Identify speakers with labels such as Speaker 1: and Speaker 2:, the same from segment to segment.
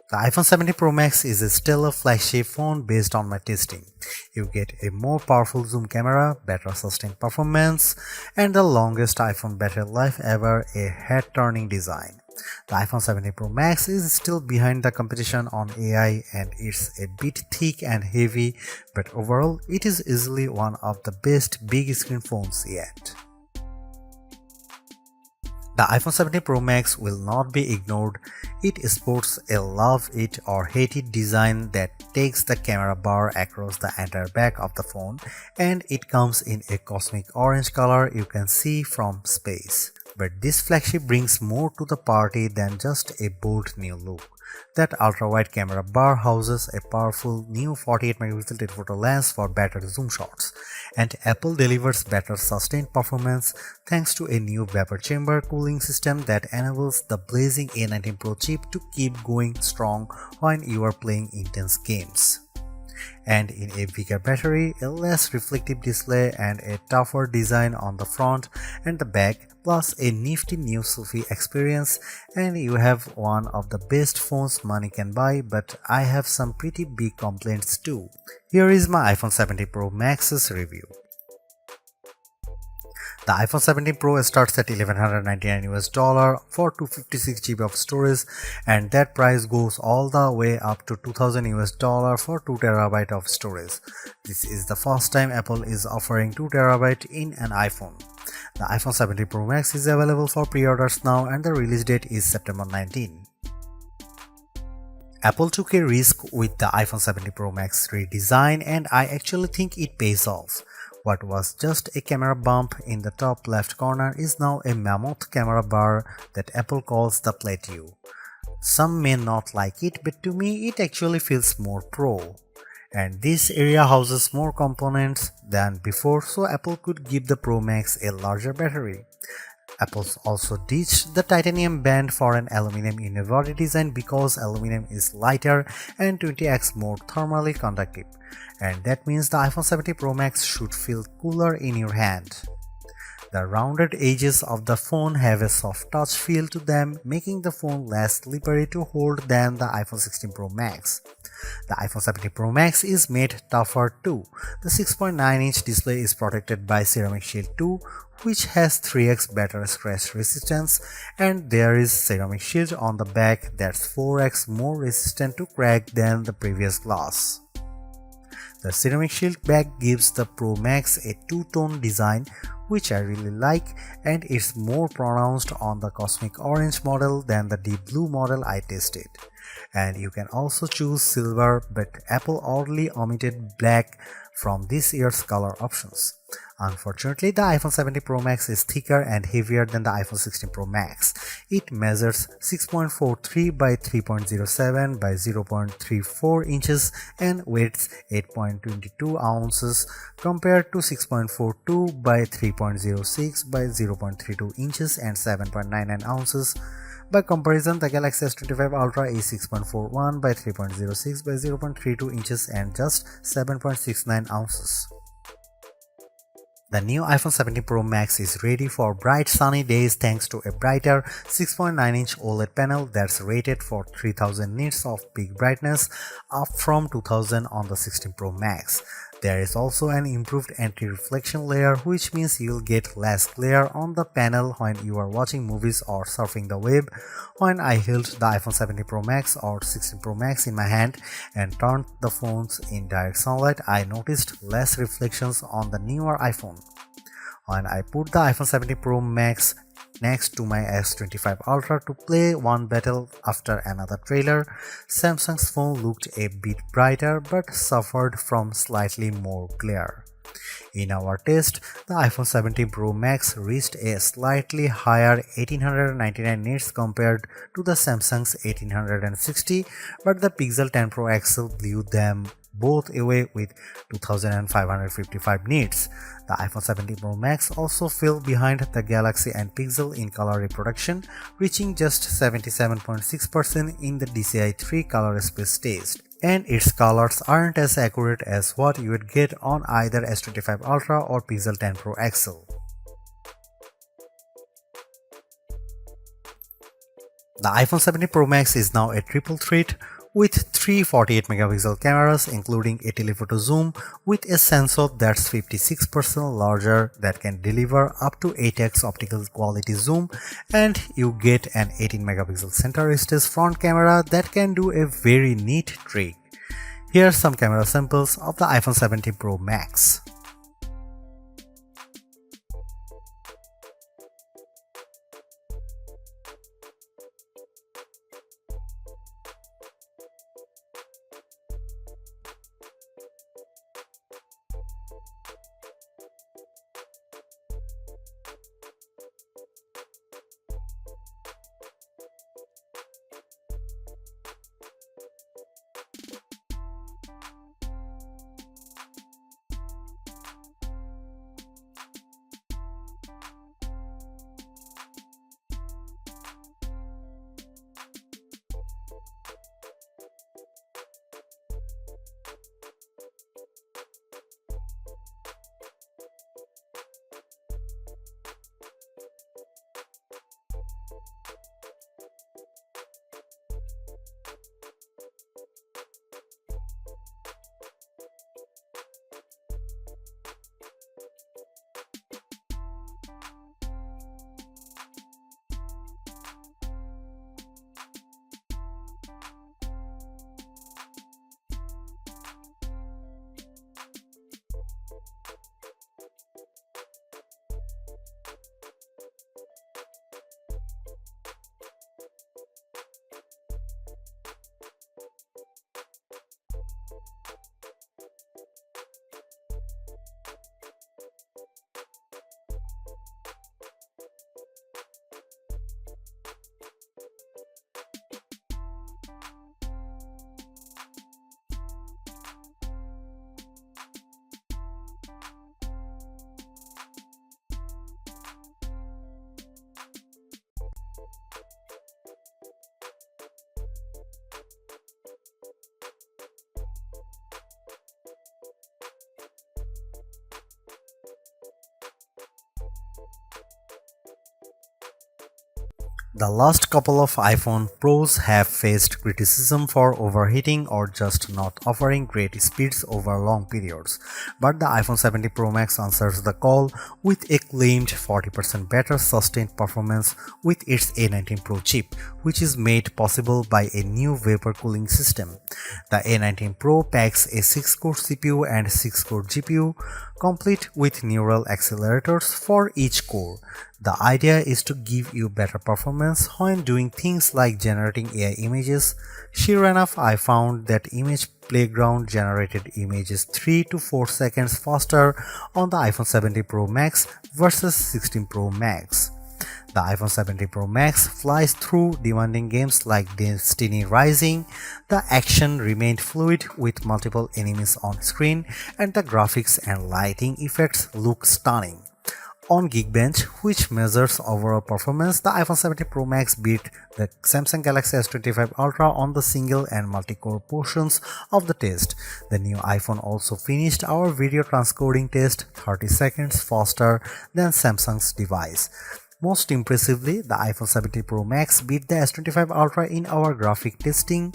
Speaker 1: The iPhone 17 Pro Max is a stellar flagship phone based on my testing. You get a more powerful zoom camera, better sustained performance, and the longest iPhone battery life ever, a head-turning design. The iPhone 17 Pro Max is still behind the competition on AI and it's a bit thick and heavy, but overall it is easily one of the best big screen phones yet. The iPhone 17 Pro Max will not be ignored. It sports a love it or hate it design that takes the camera bar across the entire back of the phone, and it comes in a cosmic orange color you can see from space. But this flagship brings more to the party than just a bold new look. That ultra-wide camera bar houses a powerful new 48MP telephoto lens for better zoom shots, and Apple delivers better sustained performance thanks to a new vapor chamber cooling system that enables the blazing A19 Pro chip to keep going strong when you are playing intense games. And in a bigger battery, a less reflective display, and a tougher design on the front and the back, plus a nifty new selfie experience, and you have one of the best phones money can buy. But I have some pretty big complaints too. Here is my iPhone 17 Pro Max's review. The iPhone 17 Pro starts at $1,199 for 256GB of storage, and that price goes all the way up to $2,000 for 2TB of storage. This is the first time Apple is offering 2TB in an iPhone. The iPhone 17 Pro Max is available for pre-orders now, and the release date is September 19. Apple took a risk with the iPhone 17 Pro Max redesign, and I actually think it pays off. What was just a camera bump in the top left corner is now a mammoth camera bar that Apple calls the plateau. Some may not like it, but to me it actually feels more pro. And this area houses more components than before, so Apple could give the Pro Max a larger battery. Apple also ditched the titanium band for an aluminum unibody design because aluminum is lighter and 20x more thermally conductive, and that means the iPhone 17 Pro Max should feel cooler in your hand. The rounded edges of the phone have a soft touch feel to them, making the phone less slippery to hold than the iPhone 16 Pro Max. The iPhone 17 Pro Max is made tougher too. The 6.9-inch display is protected by Ceramic Shield 2, which has 3x better scratch resistance, and there is Ceramic Shield on the back that's 4x more resistant to crack than the previous glass. The Ceramic Shield back gives the Pro Max a two-tone design, which I really like, and it's more pronounced on the Cosmic Orange model than the Deep Blue model I tested. And you can also choose silver, but Apple oddly omitted black from this year's color options. Unfortunately, the iPhone 17 Pro Max is thicker and heavier than the iPhone 16 Pro Max. It measures 6.43 by 3.07 by 0.34 inches and weighs 8.22 ounces compared to 6.42 by 3.06 by 0.32 inches and 7.99 ounces. By comparison, the Galaxy S25 Ultra is 6.41 by 3.06 by 0.32 inches and just 7.69 ounces. The new iPhone 17 Pro Max is ready for bright sunny days thanks to a brighter 6.9-inch OLED panel that's rated for 3000 nits of peak brightness, up from 2000 on the 16 Pro Max. There is also an improved anti-reflection layer, which means you'll get less glare on the panel when you are watching movies or surfing the web. When I held the iPhone 17 Pro Max or 16 Pro Max in my hand and turned the phones in direct sunlight, I noticed less reflections on the newer iPhone. When I put the iPhone 17 Pro Max next to my S25 Ultra to play one battle after another trailer, Samsung's phone looked a bit brighter but suffered from slightly more glare. In our test, the iPhone 17 Pro Max reached a slightly higher 1899 nits compared to the Samsung's 1860, but the Pixel 10 Pro XL blew them both away with 2555 nits. The iPhone 17 Pro Max also fell behind the Galaxy and Pixel in color reproduction, reaching just 77.6% in the DCI-3 color space test. And its colors aren't as accurate as what you would get on either S25 Ultra or Pixel 10 Pro XL. The iPhone 17 Pro Max is now a triple threat with three 48 megapixel cameras including a telephoto zoom with a sensor that's 56% larger that can deliver up to 8x optical quality zoom, and you get an 18 megapixel center stage front camera that can do a very neat trick. Here are some camera samples of the iPhone 17 Pro Max. The last couple of iPhone Pros have faced criticism for overheating or just not offering great speeds over long periods, but the iPhone 17 Pro Max answers the call with a claimed 40% better sustained performance with its A19 Pro chip, which is made possible by a new vapor cooling system. The A19 Pro packs a 6-core CPU and 6-core GPU, complete with neural accelerators for each core. The idea is to give you better performance when doing things like generating AI images. Sure enough, I found that Image Playground generated images 3 to 4 seconds faster on the iPhone 17 Pro Max versus 16 Pro Max. The iPhone 17 Pro Max flies through demanding games like Destiny Rising. The action remained fluid with multiple enemies on screen, and the graphics and lighting effects look stunning. On Geekbench, which measures overall performance, the iPhone 17 Pro Max beat the Samsung Galaxy S25 Ultra on the single and multi-core portions of the test. The new iPhone also finished our video transcoding test 30 seconds faster than Samsung's device. Most impressively, the iPhone 17 Pro Max beat the S25 Ultra in our graphic testing.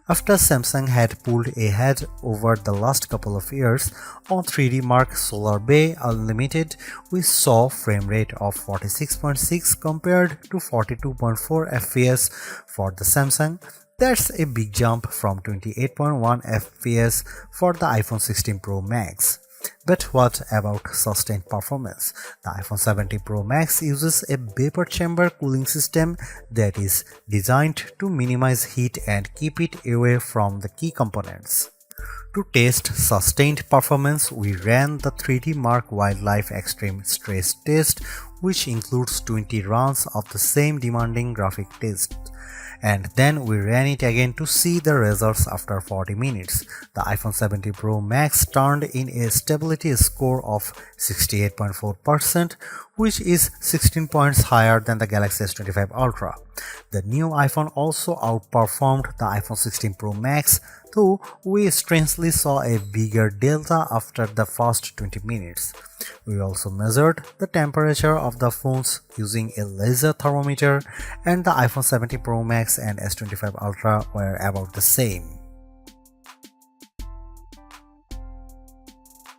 Speaker 1: After Samsung had pulled ahead over the last couple of years on 3D Mark Solar Bay Unlimited, we saw frame rate of 46.6 compared to 42.4 FPS for the Samsung. That's a big jump from 28.1 FPS for the iPhone 16 Pro Max. But what about sustained performance? The iPhone 17 Pro Max uses a vapor chamber cooling system that is designed to minimize heat and keep it away from the key components. To test sustained performance, we ran the 3D Mark Wildlife Extreme Stress Test, which includes 20 runs of the same demanding graphic test. And then we ran it again to see the results after 40 minutes. The iPhone 17 Pro Max turned in a stability score of 68.4%, which is 16 points higher than the Galaxy S25 Ultra. The new iPhone also outperformed the iPhone 16 Pro Max, though we strangely saw a bigger delta after the first 20 minutes. We also measured the temperature of the phones using a laser thermometer, and the iPhone 17 Pro Max and S25 Ultra were about the same.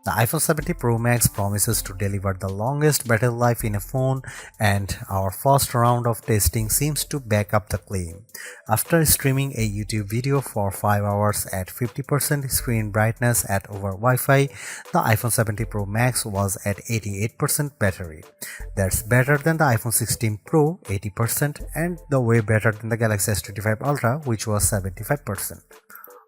Speaker 1: The iPhone 17 Pro Max promises to deliver the longest battery life in a phone, and our first round of testing seems to back up the claim. After streaming a YouTube video for 5 hours at 50% screen brightness at over Wi-Fi, the iPhone 17 Pro Max was at 88% battery. That's better than the iPhone 16 Pro 80% and the way better than the Galaxy S25 Ultra, which was 75%.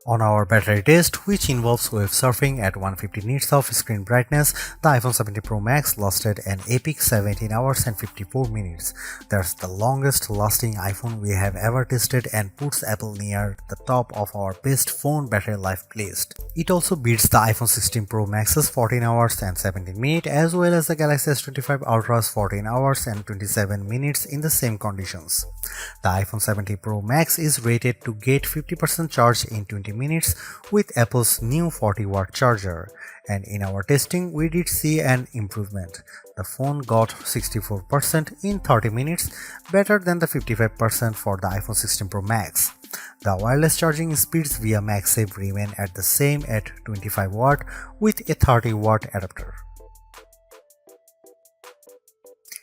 Speaker 1: On our battery test, which involves web surfing at 150 nits of screen brightness, the iPhone 17 Pro Max lasted an epic 17 hours and 54 minutes. That's the longest lasting iPhone we have ever tested and puts Apple near the top of our best phone battery life list. It also beats the iPhone 16 Pro Max's 14 hours and 17 minutes as well as the Galaxy S25 Ultra's 14 hours and 27 minutes in the same conditions. The iPhone 17 Pro Max is rated to get 50% charge in 20 minutes with Apple's new 40-watt charger, and in our testing we did see an improvement. The phone got 64% in 30 minutes, better than the 55% for the iPhone 16 Pro Max. The wireless charging speeds via MagSafe remain at the same at 25 watt with a 30-watt adapter.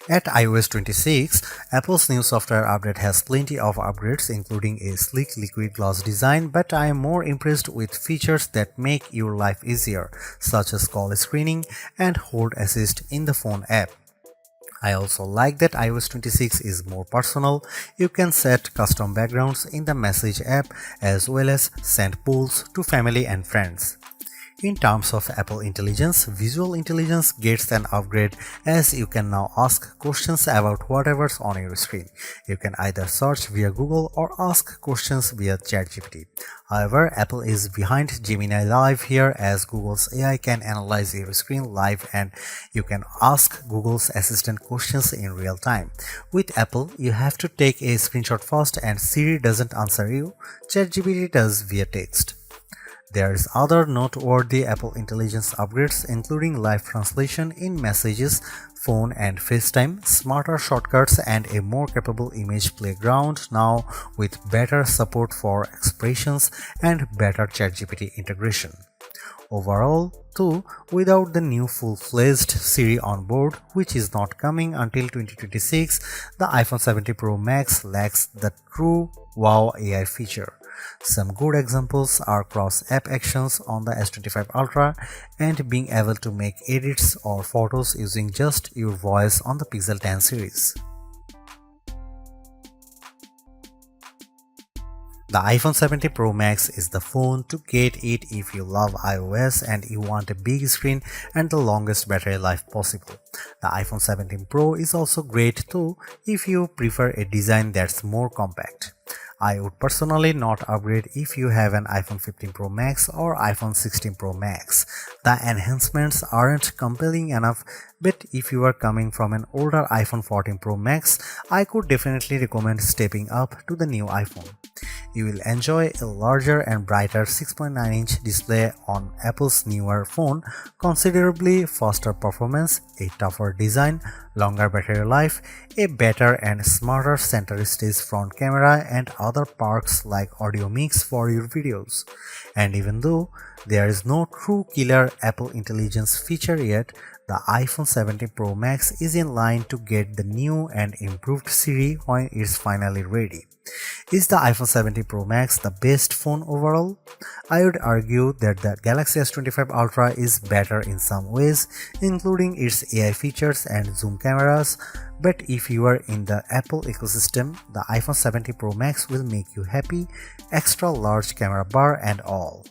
Speaker 1: At iOS 26, Apple's new software update has plenty of upgrades including a sleek liquid glass design, but I am more impressed with features that make your life easier, such as call screening and hold assist in the phone app. I also like that iOS 26 is more personal. You can set custom backgrounds in the Message app as well as send polls to family and friends. In terms of Apple Intelligence, Visual Intelligence gets an upgrade as you can now ask questions about whatever's on your screen. You can either search via Google or ask questions via ChatGPT. However, Apple is behind Gemini Live here as Google's AI can analyze your screen live and you can ask Google's Assistant questions in real time. With Apple, you have to take a screenshot first and Siri doesn't answer you, ChatGPT does via text. There is other noteworthy Apple Intelligence upgrades including live translation in Messages, Phone and FaceTime, smarter shortcuts and a more capable image playground now with better support for expressions and better ChatGPT integration. Overall, though, without the new full-fledged Siri on board, which is not coming until 2026, the iPhone 17 Pro Max lacks the true wow AI feature. Some good examples are cross-app actions on the S25 Ultra and being able to make edits or photos using just your voice on the Pixel 10 series. The iPhone 17 Pro Max is the phone to get it if you love iOS and you want a big screen and the longest battery life possible. The iPhone 17 Pro is also great too if you prefer a design that's more compact. I would personally not upgrade if you have an iPhone 15 Pro Max or iPhone 16 Pro Max. The enhancements aren't compelling enough, but if you are coming from an older iPhone 14 Pro Max, I could definitely recommend stepping up to the new iPhone. You will enjoy a larger and brighter 6.9-inch display on Apple's newer phone, considerably faster performance, a tougher design, longer battery life, a better and smarter center stage front camera and other perks like audio mix for your videos. And even though there is no true killer Apple Intelligence feature yet, the iPhone 17 Pro Max is in line to get the new and improved Siri when it's finally ready. Is the iPhone 17 Pro Max the best phone overall? I would argue that the Galaxy S25 Ultra is better in some ways, including its AI features and zoom cameras, but if you are in the Apple ecosystem, the iPhone 17 Pro Max will make you happy, extra large camera bar and all.